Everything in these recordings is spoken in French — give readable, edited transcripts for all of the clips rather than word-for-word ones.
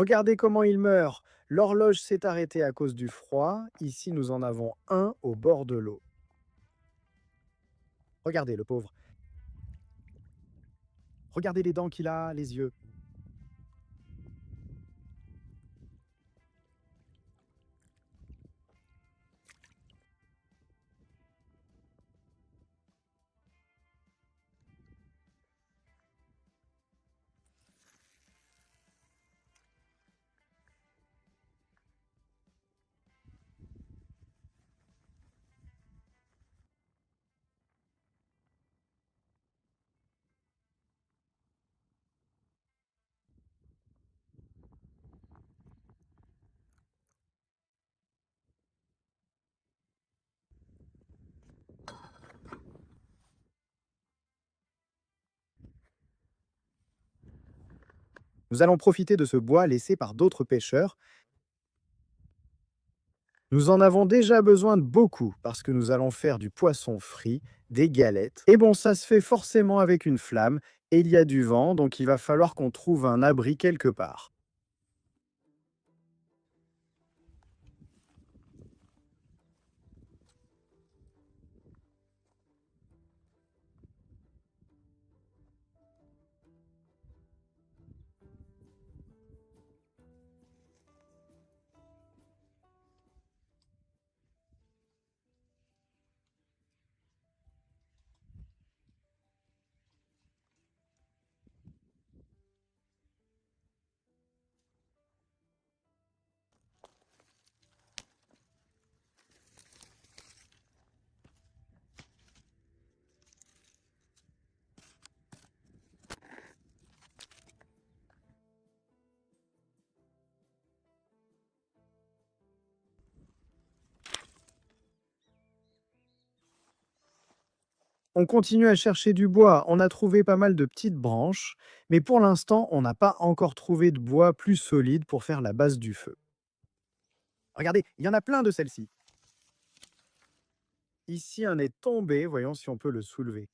Regardez comment il meurt. L'horloge s'est arrêtée à cause du froid. Ici, nous en avons un au bord de l'eau. Regardez le pauvre. Regardez les dents qu'il a, les yeux. Nous allons profiter de ce bois laissé par d'autres pêcheurs. Nous en avons déjà besoin de beaucoup parce que nous allons faire du poisson frit, des galettes. Et bon, ça se fait forcément avec une flamme et il y a du vent, donc il va falloir qu'on trouve un abri quelque part. On continue à chercher du bois. On a trouvé pas mal de petites branches, mais pour l'instant, on n'a pas encore trouvé de bois plus solide pour faire la base du feu. Regardez, il y en a plein de celles-ci. Ici, un est tombé. Voyons si on peut le soulever.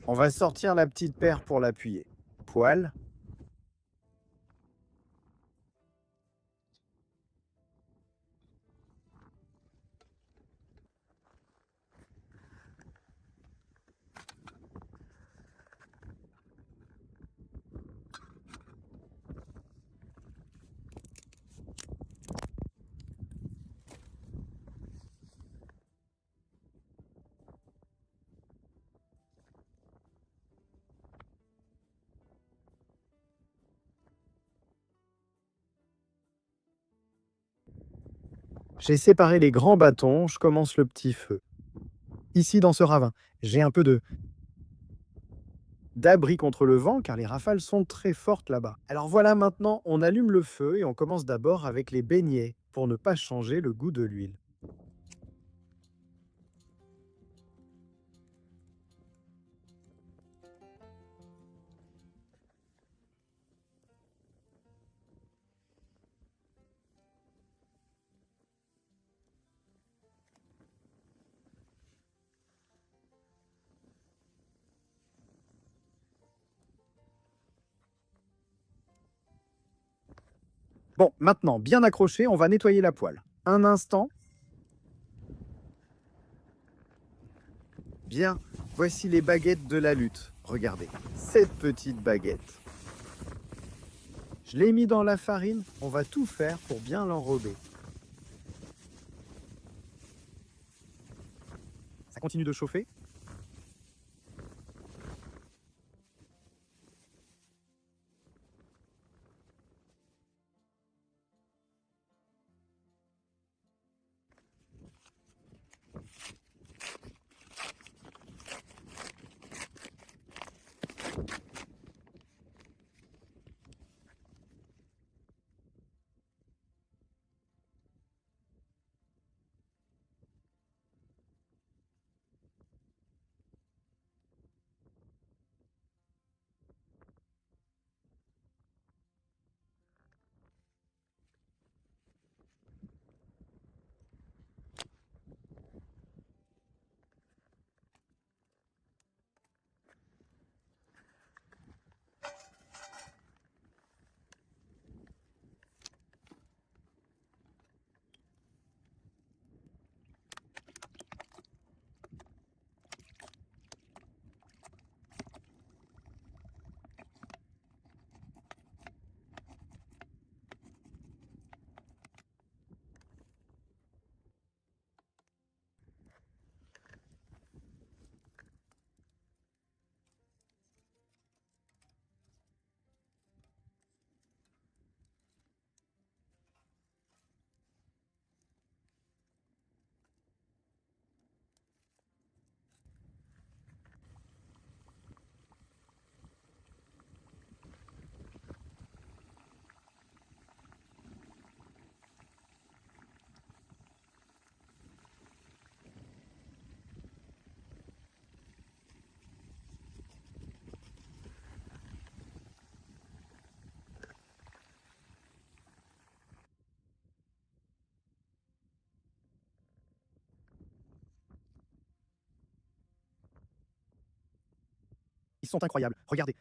On va sortir la petite paire pour l'appuyer. Poil. J'ai séparé les grands bâtons. Je commence le petit feu. Ici, dans ce ravin, j'ai un peu d'abri contre le vent car les rafales sont très fortes là-bas. Alors voilà, maintenant, on allume le feu et on commence d'abord avec les beignets pour ne pas changer le goût de l'huile. Bon, maintenant, bien accroché, on va nettoyer la poêle. Un instant. Bien, voici les baguettes de la lutte. Regardez, cette petite baguette. Je l'ai mis dans la farine, on va tout faire pour bien l'enrober. Ça continue de chauffer. Ils sont incroyables. Regardez.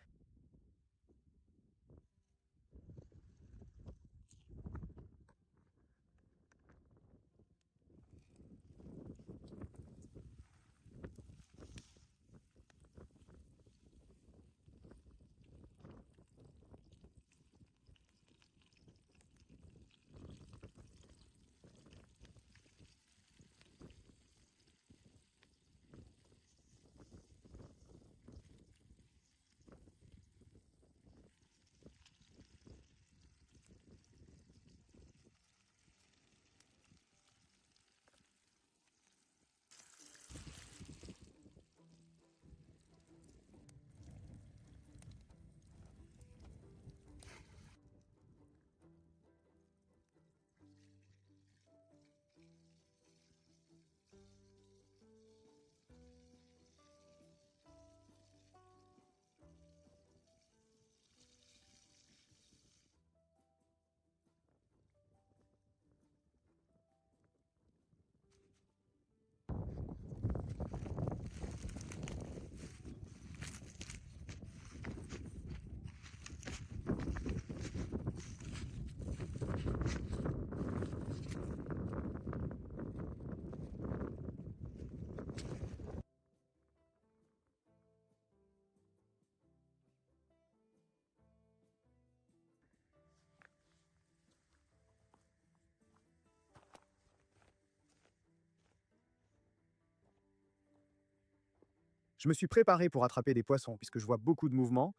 Je me suis préparé pour attraper des poissons, puisque je vois beaucoup de mouvements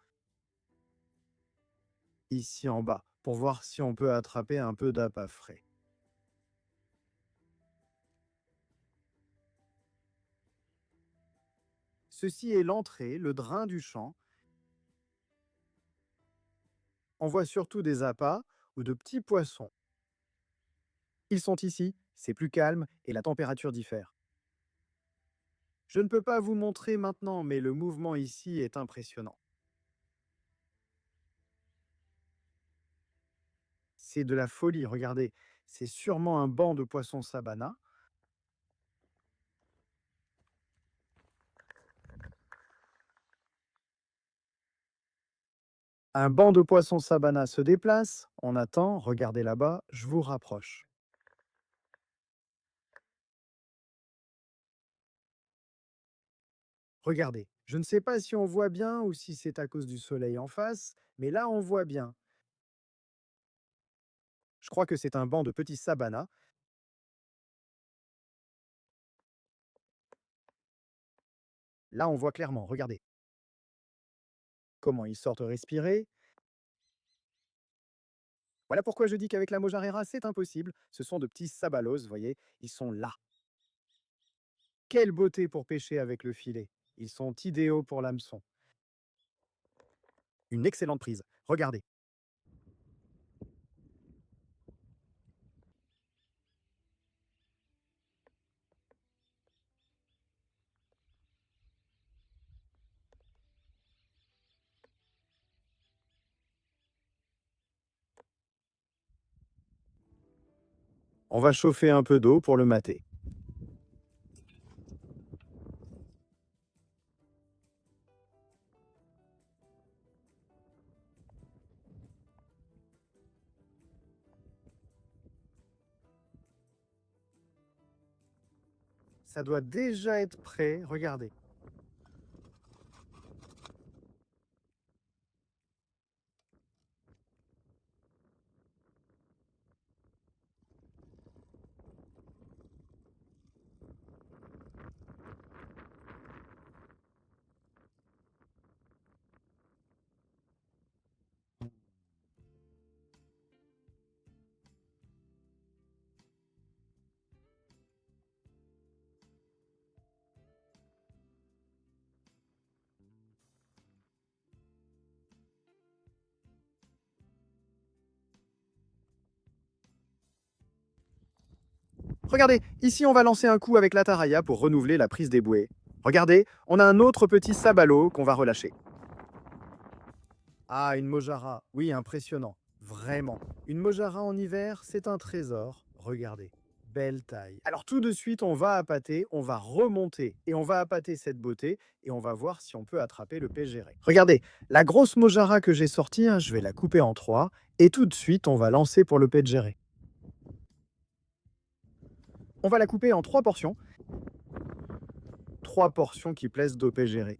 ici en bas, pour voir si on peut attraper un peu d'appât frais. Ceci est l'entrée, le drain du champ. On voit surtout des appâts ou de petits poissons. Ils sont ici, c'est plus calme et la température diffère. Je ne peux pas vous montrer maintenant, mais le mouvement ici est impressionnant. C'est de la folie, regardez. C'est sûrement un banc de poissons sabana. Un banc de poissons sabana se déplace. On attend, regardez là-bas, je vous rapproche. Regardez, je ne sais pas si on voit bien ou si c'est à cause du soleil en face, mais là on voit bien. Je crois que c'est un banc de petits sabanas. Là on voit clairement, regardez comment ils sortent respirer. Voilà pourquoi je dis qu'avec la mojarera, c'est impossible. Ce sont de petits sabalos, vous voyez, ils sont là. Quelle beauté pour pêcher avec le filet. Ils sont idéaux pour l'hameçon. Une excellente prise. Regardez. On va chauffer un peu d'eau pour le mater. Ça doit déjà être prêt, regardez. Regardez, ici on va lancer un coup avec l'Ataraya pour renouveler la prise des bouées. Regardez, on a un autre petit sabalo qu'on va relâcher. Ah, une mojara. Oui, impressionnant. Vraiment. Une mojara en hiver, c'est un trésor. Regardez. belle taille. Alors tout de suite, on va appâter, on va remonter et on va appâter cette beauté et on va voir si on peut attraper le pégéré. Regardez, la grosse mojara que j'ai sortie, hein, je vais la couper en 3 et tout de suite, on va lancer pour le pégéré. On va la couper en 3 portions. 3 portions qui plaisent d'eau pégéré.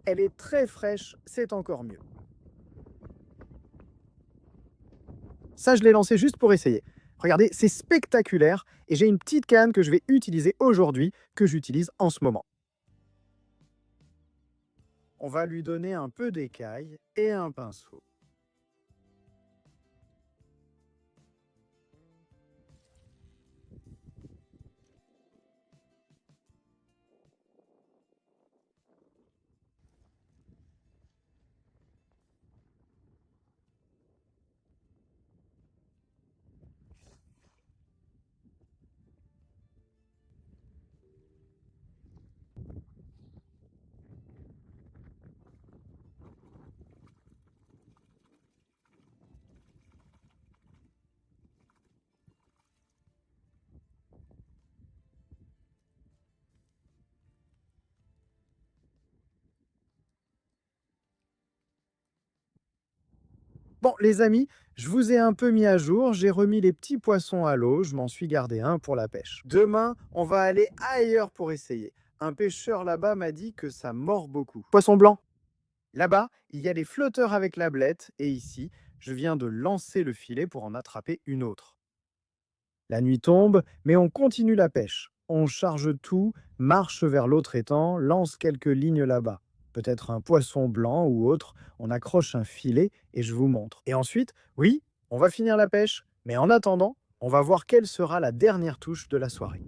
Elle est très fraîche, c'est encore mieux. Ça, je l'ai lancé juste pour essayer. Regardez, c'est spectaculaire et j'ai une petite canne que je vais utiliser aujourd'hui, que j'utilise en ce moment. On va lui donner un peu d'écaille et un pinceau. Bon, les amis, je vous ai un peu mis à jour, j'ai remis les petits poissons à l'eau, je m'en suis gardé un pour la pêche. Demain, on va aller ailleurs pour essayer. Un pêcheur là-bas m'a dit que ça mord beaucoup. Poisson blanc. Là-bas, il y a les flotteurs avec la blette et ici, je viens de lancer le filet pour en attraper une autre. La nuit tombe, mais on continue la pêche. On charge tout, marche vers l'autre étang, lance quelques lignes là-bas. Peut-être un poisson blanc ou autre, on accroche un filet et je vous montre. Et ensuite, oui, on va finir la pêche, mais en attendant, on va voir quelle sera la dernière touche de la soirée.